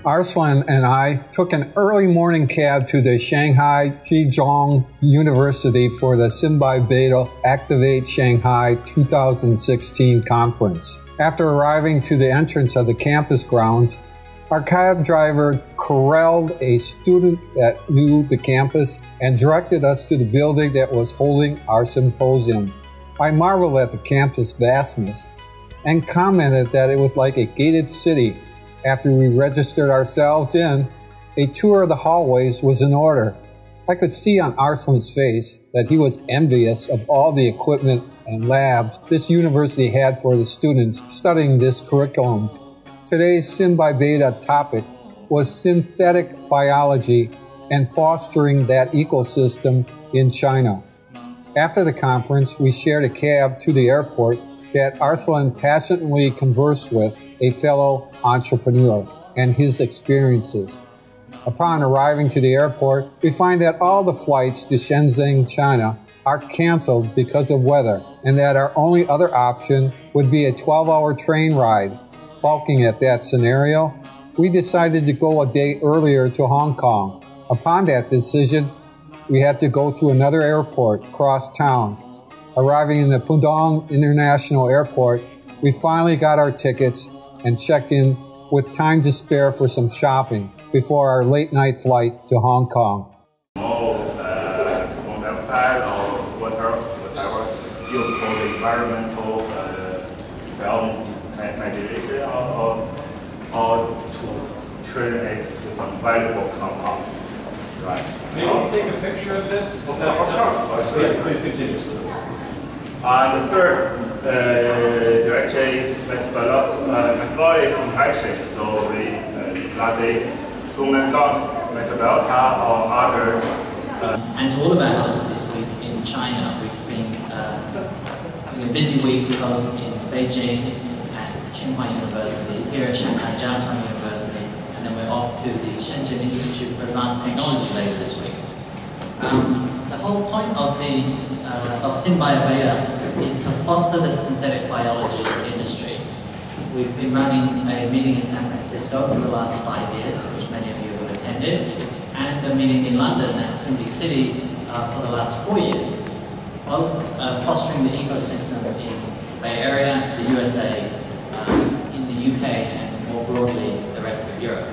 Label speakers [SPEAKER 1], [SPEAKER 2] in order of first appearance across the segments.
[SPEAKER 1] Arslan and I took an early morning cab to the Shanghai Zhejiang University for the Synbio Beta Activate Shanghai 2016 conference. After arriving to the entrance of the campus grounds, our cab driver corralled a student that knew the campus and directed us to the building that was holding our symposium. I marveled at the campus vastness and commented that it was like a gated city. After we registered ourselves in, a tour of the hallways was in order. I could see on Arslan's face that he was envious of all the equipment and labs this university had for the students studying this curriculum. Today's Synbio Beta topic was synthetic biology and fostering that ecosystem in China. After the conference, we shared a cab to the airport that Arslan passionately conversed with a fellow entrepreneur and his experiences. Upon arriving to the airport, we find that all the flights to Shenzhen, China are canceled because of weather, and that our only other option would be a 12-hour train ride. Balking at that scenario, we decided to go a day earlier to Hong Kong. Upon that decision, we had to go to another airport across town. Arriving in the Pudong International Airport, we finally got our tickets and checked in with time to spare for some shopping before our late-night flight to Hong Kong.
[SPEAKER 2] Carbon dioxide or whatever, used for the environmental mitigation or to turn it to some valuable compound. Right.
[SPEAKER 3] Maybe you take a picture of this? Yeah, please continue.
[SPEAKER 2] The third direction is metabolic interaction. So we study human metabolita or others.
[SPEAKER 4] And to all of our hosts this week in China, we've been having a busy week both in Beijing and Tsinghua University, here at Shanghai Jiaotong University, and then we're off to the Shenzhen Institute for Advanced Technology later this week. The whole point of Synbio Beta is to foster the synthetic biology industry. We've been running a meeting in San Francisco for the last 5 years, which many of you have attended, and a meeting in London at Cindy City for the last 4 years, both fostering the ecosystem in the Bay Area, the USA, in the UK, and more broadly, the rest of Europe.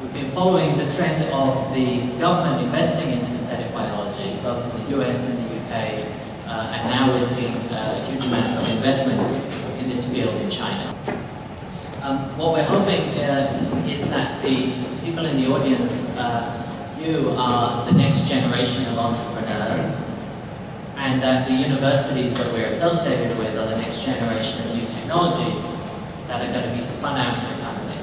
[SPEAKER 4] We've been following the trend of the government investing in synthetic biology, both in the US and the UK, and now we're seeing a huge amount of investment in this field in China. What we're hoping is that the people in the audience, you are the next generation of entrepreneurs, and that the universities that we're associated with are the next generation of new technologies that are going to be spun out in the company.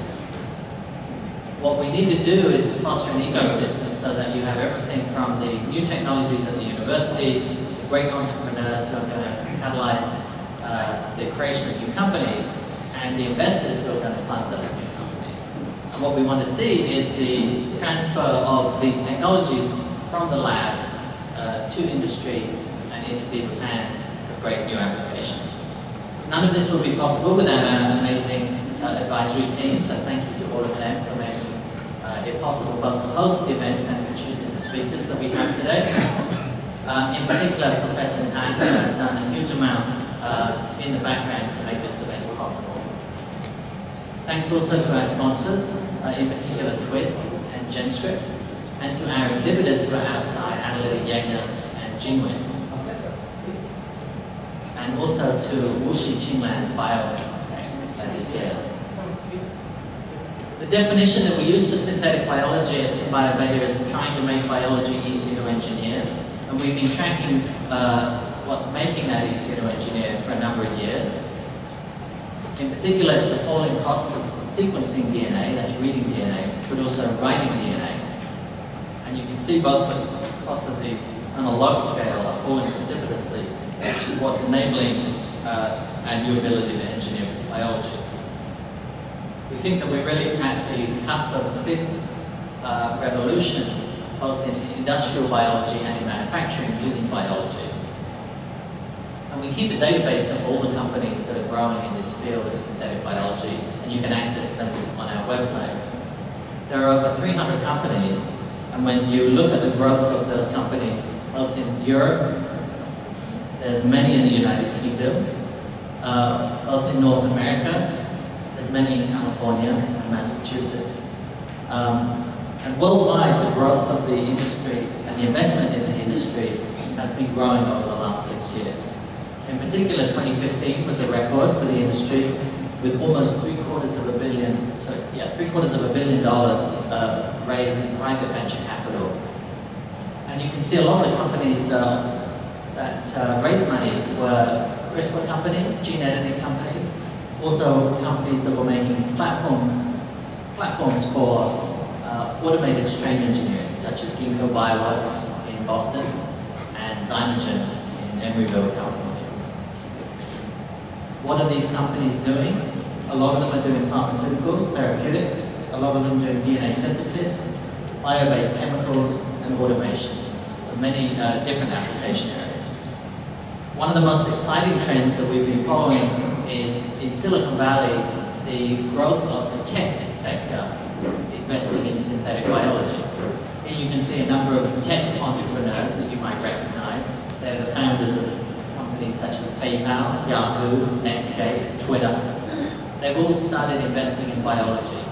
[SPEAKER 4] What we need to do is to foster an ecosystem so that you have everything from the new technologies at the universities, the great entrepreneurs who are going to catalyze the creation of new companies, and the investors who are going to fund those new companies. And what we want to see is the transfer of these technologies from the lab to industry and into people's hands for great new applications. None of this would be possible without our amazing advisory team, so thank you to all of them for making it possible for us to host the events and for choosing the speakers that we have today. In particular, Professor Tan has done a huge amount in the background to make this event possible. Thanks also to our sponsors, in particular Twist and GenScript, and to our exhibitors who are outside, Analytic Jaeger and Jingwin. And also to Wuxi Qinglan Biotech that is here. The definition that we use for synthetic biology at Synbio Beta is trying to make biology easier to engineer. And we've been tracking what's making that easier to engineer for a number of years. In particular, it's the falling cost of sequencing DNA, that's reading DNA, but also writing DNA. And you can see both the costs of these on a log scale are falling precipitously, which is what's enabling our new ability to engineer biology. We think that we're really at the cusp of the fifth revolution, both in industrial biology and in manufacturing using biology. And we keep a database of all the companies that are growing in this field of synthetic biology, and you can access them on our website. There are over 300 companies, and when you look at the growth of those companies, both in Europe, there's many in the United Kingdom, both in North America, there's many in California and Massachusetts. And worldwide, the growth of the industry and the investment in the industry has been growing over the last 6 years. In particular, 2015 was a record for the industry, with almost $750 million raised in private venture capital. And you can see a lot of the companies that raised money were CRISPR companies, gene editing companies, also companies that were making platforms for automated strain engineering, such as Ginkgo Bioworks in Boston and Zymogen in Emeryville, California. What are these companies doing? A lot of them are doing pharmaceuticals, therapeutics, a lot of them doing DNA synthesis, bio-based chemicals, and automation, for many different application areas. One of the most exciting trends that we've been following is in Silicon Valley, the growth of the tech sector investing in synthetic biology. Here you can see a number of tech entrepreneurs that you might recognize. They're the founders of companies such as PayPal, Yahoo, Netscape, Twitter. They've all started investing in biology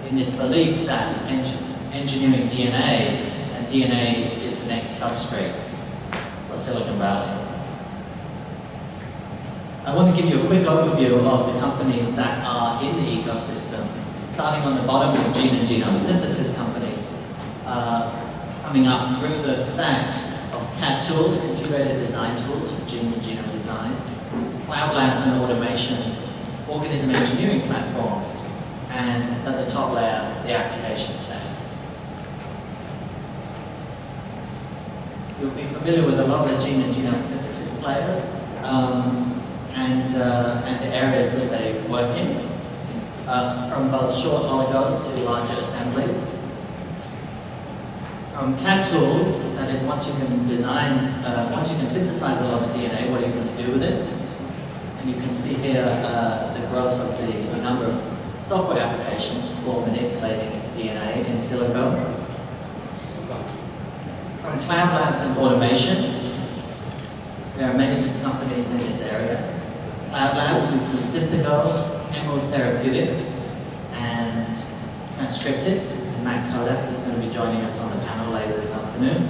[SPEAKER 4] in this belief that engineering DNA, and DNA is the next substrate for Silicon Valley. I want to give you a quick overview of the companies that are in the ecosystem. Starting on the bottom with gene and genome synthesis companies, coming up through the stack of CAD tools, computer-aided design tools for gene and genome design, cloud labs and automation, organism engineering platforms, and at the top layer, the application stack. You'll be familiar with a lot of the gene and genome synthesis players and the areas that they work in. From both short oligos to larger assemblies. From CAD tools, that is once you can synthesize a lot of DNA, what are you going to do with it? And you can see here the growth of the number of software applications for manipulating DNA in silico. From cloud labs and automation, there are many companies in this area. Cloud labs, we see Synthago, Emerald Therapeutics, and Transcripted. And Max Hodek is going to be joining us on the panel later this afternoon.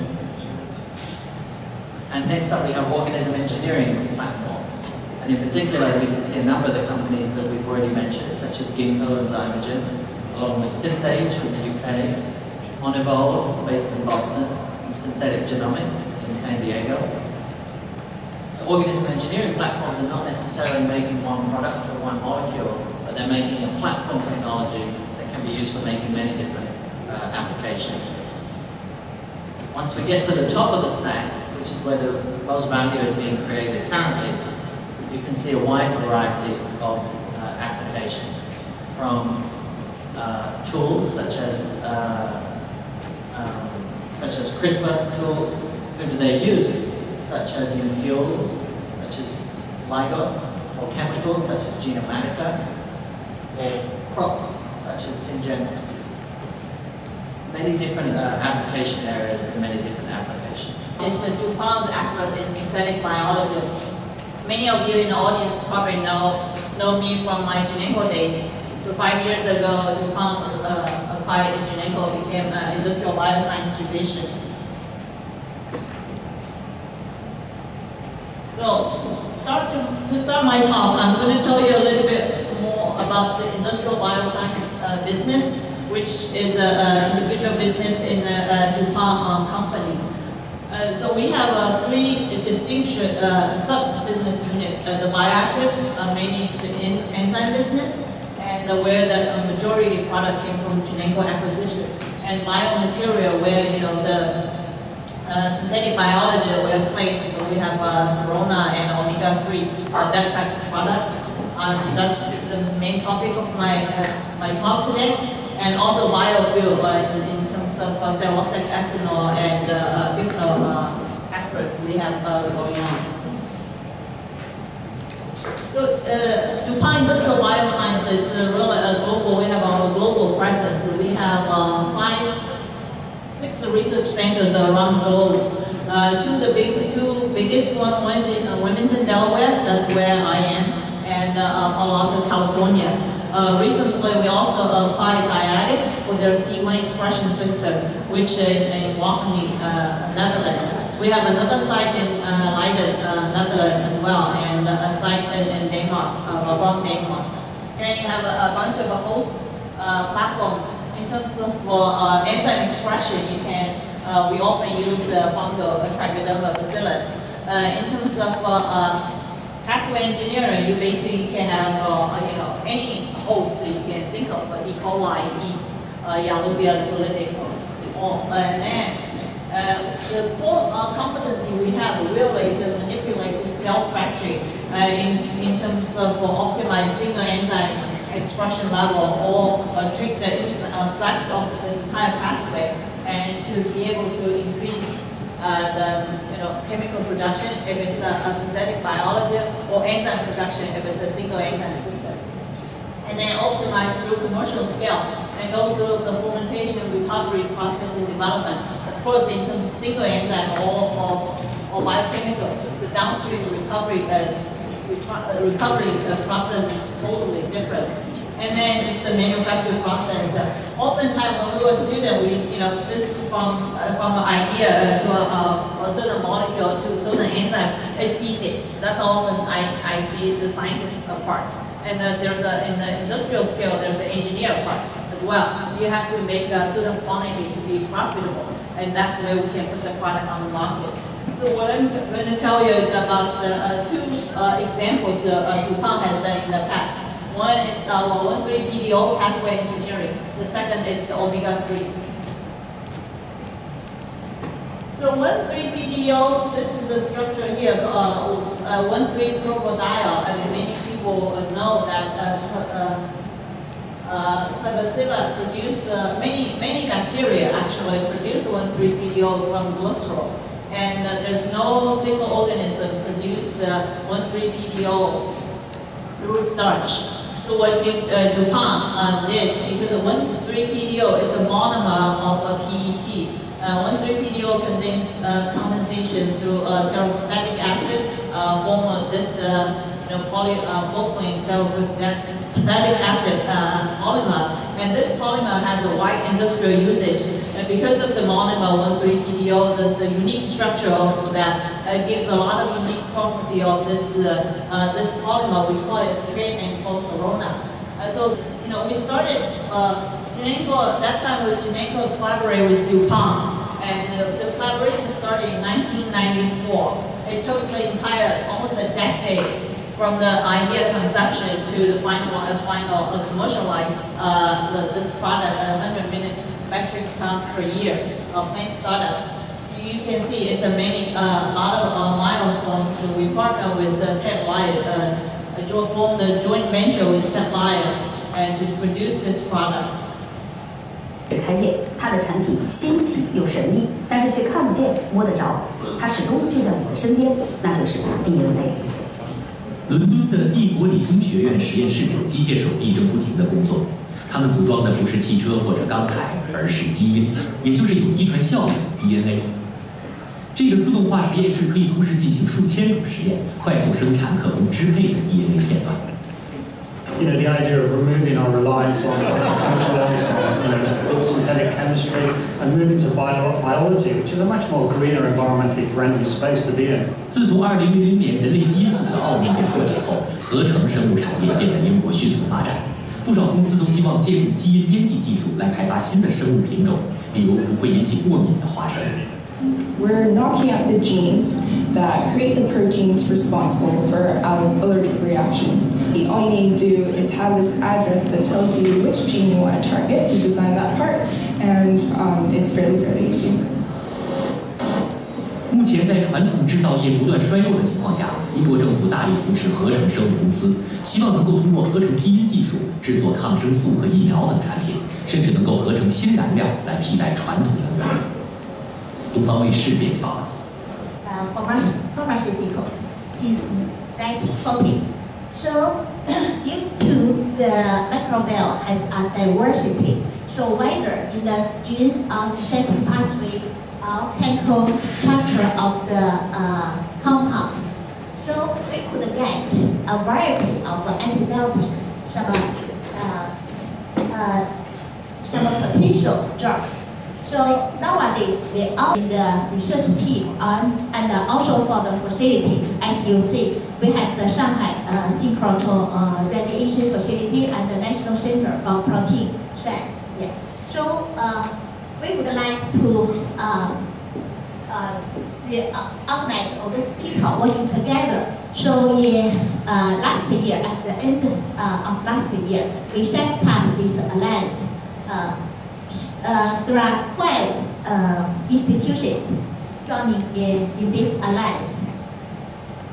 [SPEAKER 4] And next up we have organism engineering platforms. And in particular, we can see a number of the companies that we've already mentioned, such as Ginkgo and Zymogen, along with Synthase from the UK, Monivol, based in Boston, and Synthetic Genomics in San Diego. Organism engineering platforms are not necessarily making one product or one molecule, but they're making a platform technology that can be used for making many different applications. Once we get to the top of the stack, which is where the most value is being created currently, you can see a wide variety of applications, from tools such as CRISPR tools, through to their use, such as in fuels, such as ligos, or chemicals such as Genomatica, or crops such as Syngenta. Many different application areas and many different applications.
[SPEAKER 5] It's a DuPont's effort in synthetic biology. Many of you in the audience probably know me from my Genenco days. So 5 years ago, DuPont acquired Genenco, became an industrial bioscience division. So, to start my talk, I'm going to tell you a little bit more about the industrial bioscience business, which is an individual business in the DuPont company. So we have three distinct sub-business units. The bioactive, mainly the enzyme business, and where the majority of product came from Genenco acquisition. And biomaterial, where the synthetic biology will place. We have Serona and omega-3, that type of product. That's the main topic of my talk today. And also biofuel in terms of cellulosic ethanol and butyl effort we have going on. So DuPont Industrial Bioscience is really a global. We have our global presence. We have research centers around the globe. Two biggest ones in Wilmington, Delaware, that's where I am, and Palo Alto, California. Recently, we also applied Dyadics for their C1 expression system, which in Waukegan, Netherlands. We have another site in Leiden, Netherlands as well, and a site in Denmark, from Denmark. And you have a bunch of host platform. In terms of enzyme expression, you can we often use fungal Trichoderma bacillus. In terms of pathway engineering, you basically can have any host that you can think of, E. coli, yeast, Yalobia prolific, and then the core competency we have really to manipulate the cell factory in terms of optimizing single enzyme expression level or treat the flux of the entire pathway, and to be able to increase the chemical production if it's a synthetic biology, or enzyme production if it's a single enzyme system. And then optimize through commercial scale and go through the fermentation, recovery, process, and development. Of course, in terms of single enzyme or biochemical, the downstream recovery process is totally different. And then just the manufacturing process. Oftentimes when we were students, this from an idea to a certain molecule to a certain enzyme, it's easy. That's often I see the scientist part. And there's in the industrial scale, there's an engineer part as well. You have to make a certain quantity to be profitable, and that's where we can put the product on the market. So what I'm going to tell you is about the two examples DuPont has done in the past. One is our 1,3-PDO pathway engineering. The second is the omega-3. So 1,3-PDO, this is the structure here, 1,3-chromodiol. I mean, many people know that Bacillus produce, many bacteria actually produce 1,3-PDO from glycerol. And there's no single organism produce 1,3-PDO through starch. So what DuPont did, because 1,3-PDO is a monomer of a PET. 1,3-PDO contains condensation through terophthalate acid, form this polypropylene terophthalate acid polymer. And this polymer has a wide industrial usage. And because of the monomer 1,3-PDO, the unique structure of that gives a lot of unique property of this this polymer. We call it a trade name called Sorona. So we started Gineco, that time with Gineco collaborated with DuPont, and the collaboration started in 1994. It took the entire almost a decade from the idea conception to the final commercialize this product, 100 million metric tons per year of plant startup. You can see it's a lot of milestones. So we partner with Ted Wyatt, formed a joint venture with Ted Wyatt, and to produce this product.
[SPEAKER 6] 开业，它的产品新奇又神秘，但是却看不见摸得着，它始终就在我们的身边，那就是 DNA。
[SPEAKER 7] 伦敦的蒂伯里中学院实验室里，机械手一直不停地工作。他们组装的不是汽车或者钢材，而是基因，也就是有遗传效应的 DNA。这个自动化实验室可以同时进行数千种实验，快速生产可供支配的 DNA 片段。
[SPEAKER 8] The idea of removing our reliance on synthetic chemistry and moving to biology, which is a much more greener, environmentally friendly space to be in.
[SPEAKER 7] 自从2000年人类基因组的奥秘被破解后，合成生物产业便在英国迅速发展。不少公司都希望借助基因编辑技术来开发新的生物品种，比如不会引起过敏的花生。
[SPEAKER 9] We're knocking out the genes that create the proteins responsible for allergic reactions. All you need to do is have this address that tells you which gene you want to target. You design that part, and it's fairly easy.
[SPEAKER 7] 目前，在传统制造业不断衰落的情况下，英国政府大力扶持合成生物公司，希望能够通过合成基因技术制作抗生素和疫苗等产品，甚至能够合成新燃料来替代传统能源。东方卫视编辑报道。
[SPEAKER 10] Pharmaceuticals since 1940s. So due to the microbial has a diversity, so show whether in the gene or synthetic pathway or chemical structure of the compounds. So we could get a variety of antibiotics, some potential drugs. So nowadays we are in the research team and also for the facilities. As you see, we have the Shanghai synchrotron radiation facility and the National Center for Protein Science. Yeah. So we would like to organize all these people working together. So in last year, at the end of last year, we set up this alliance. There are 12 institutions joining in this alliance.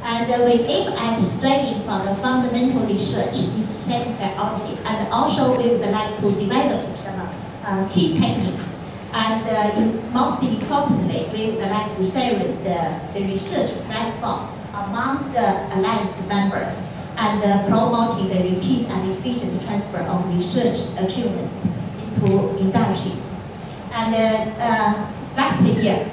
[SPEAKER 10] And we aim at striving for the fundamental research in synthetic biology, and also we would like to develop some key techniques. And most importantly, we would like to accelerate the research platform among the alliance members and promoting the repeat and efficient transfer of research achievement into industries. And last year,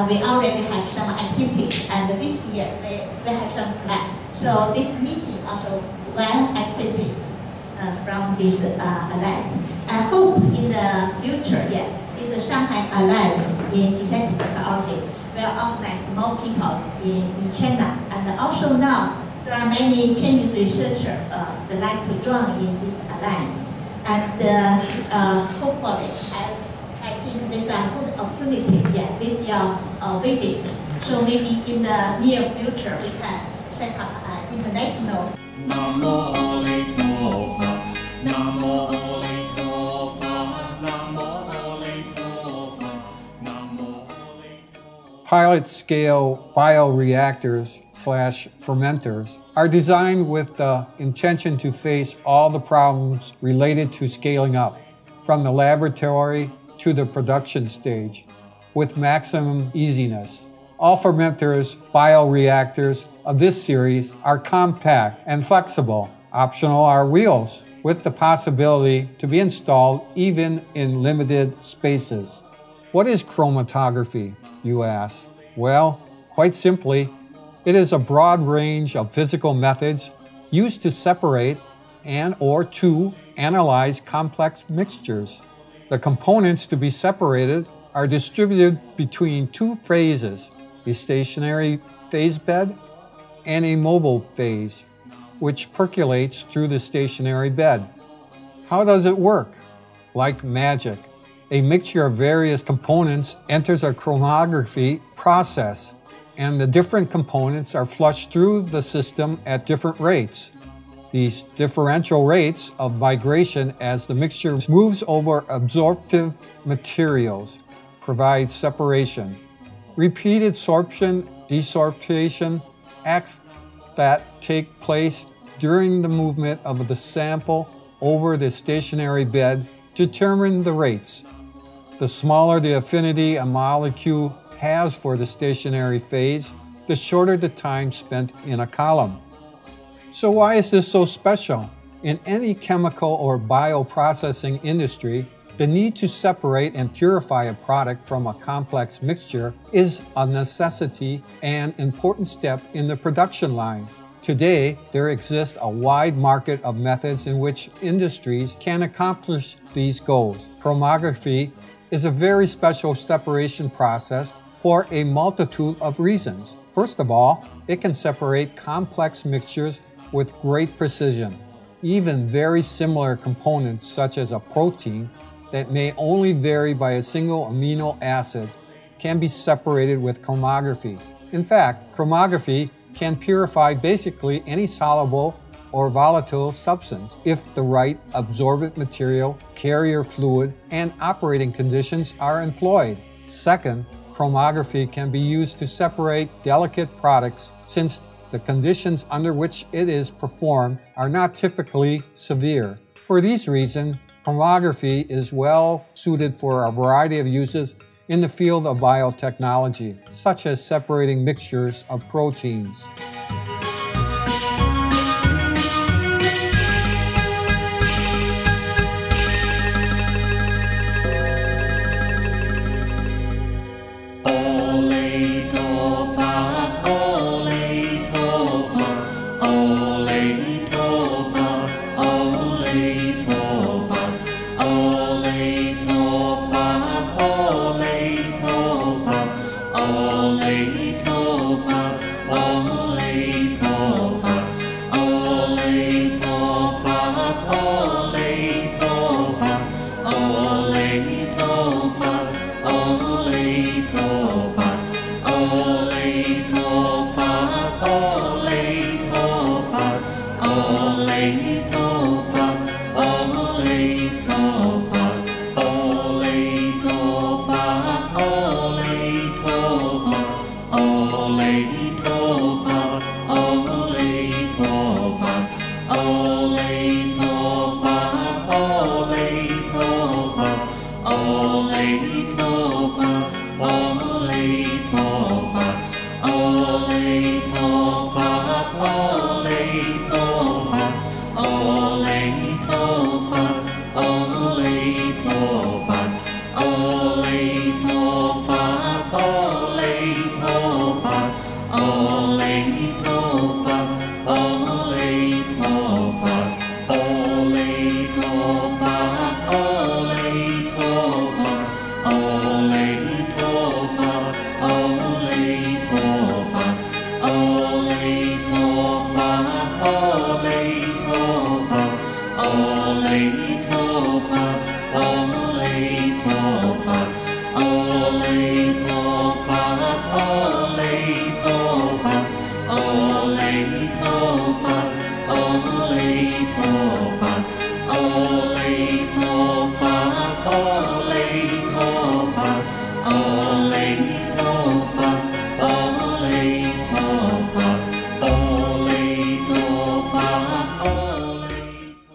[SPEAKER 10] we already have some activities, and this year we have some plan. So this meeting also one activities from this alliance. I hope in the future, this Shanghai Alliance in synthetic biology will organize more people in China. And also now, there are many Chinese researchers that like to join in this alliance. And hopefully, I think this is a good opportunity with your visit. So maybe in the near future, we can set up an international.
[SPEAKER 1] Pilot-scale bioreactors / fermenters are designed with the intention to face all the problems related to scaling up, from the laboratory to the production stage, with maximum easiness. All fermenters, bioreactors of this series are compact and flexible. Optional are wheels, with the possibility to be installed even in limited spaces. What is chromatography, you ask? Well, quite simply, it is a broad range of physical methods used to separate and/or to analyze complex mixtures. The components to be separated are distributed between two phases, a stationary phase bed and a mobile phase, which percolates through the stationary bed. How does it work? Like magic, a mixture of various components enters a chromatography process, and the different components are flushed through the system at different rates. These differential rates of migration as the mixture moves over absorptive materials provide separation. Repeated sorption, desorption acts that take place during the movement of the sample over the stationary bed determine the rates. The smaller the affinity a molecule has for the stationary phase, the shorter the time spent in a column. So why is this so special? In any chemical or bioprocessing industry, the need to separate and purify a product from a complex mixture is a necessity and important step in the production line. Today, there exists a wide market of methods in which industries can accomplish these goals. Chromatography is a very special separation process for a multitude of reasons. First of all, it can separate complex mixtures with great precision. Even very similar components such as a protein that may only vary by a single amino acid can be separated with chromatography. In fact, chromatography can purify basically any soluble or volatile substance if the right absorbent material, carrier fluid, and operating conditions are employed. Second, chromatography can be used to separate delicate products since the conditions under which it is performed are not typically severe. For these reasons, chromatography is well suited for a variety of uses in the field of biotechnology, such as separating mixtures of proteins.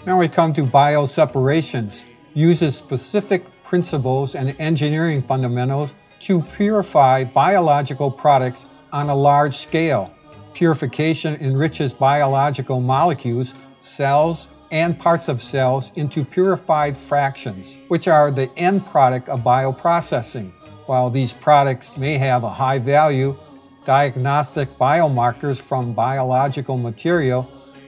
[SPEAKER 1] Now we come to bioseparations. Uses specific principles and engineering fundamentals to purify biological products on a large scale. Purification enriches biological molecules, cells, and parts of cells into purified fractions, which are the end product of bioprocessing. While these products may have a high value, diagnostic biomarkers from biological material,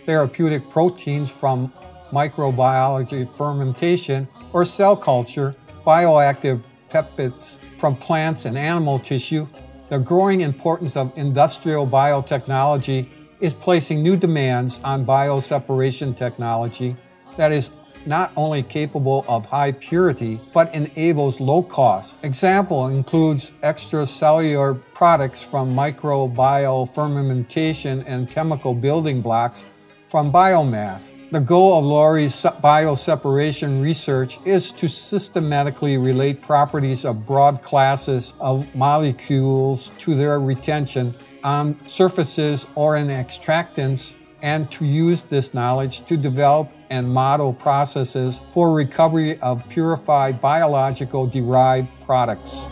[SPEAKER 1] therapeutic proteins from microbiology fermentation or cell culture, bioactive peptides from plants and animal tissue, the growing importance of industrial biotechnology is placing new demands on bioseparation technology that is not only capable of high purity, but enables low cost. Example includes extracellular products from microbial fermentation and chemical building blocks from biomass. The goal of Lori's bioseparation research is to systematically relate properties of broad classes of molecules to their retention on surfaces or in extractants, and to use this knowledge to develop and model processes for recovery of purified biological derived products.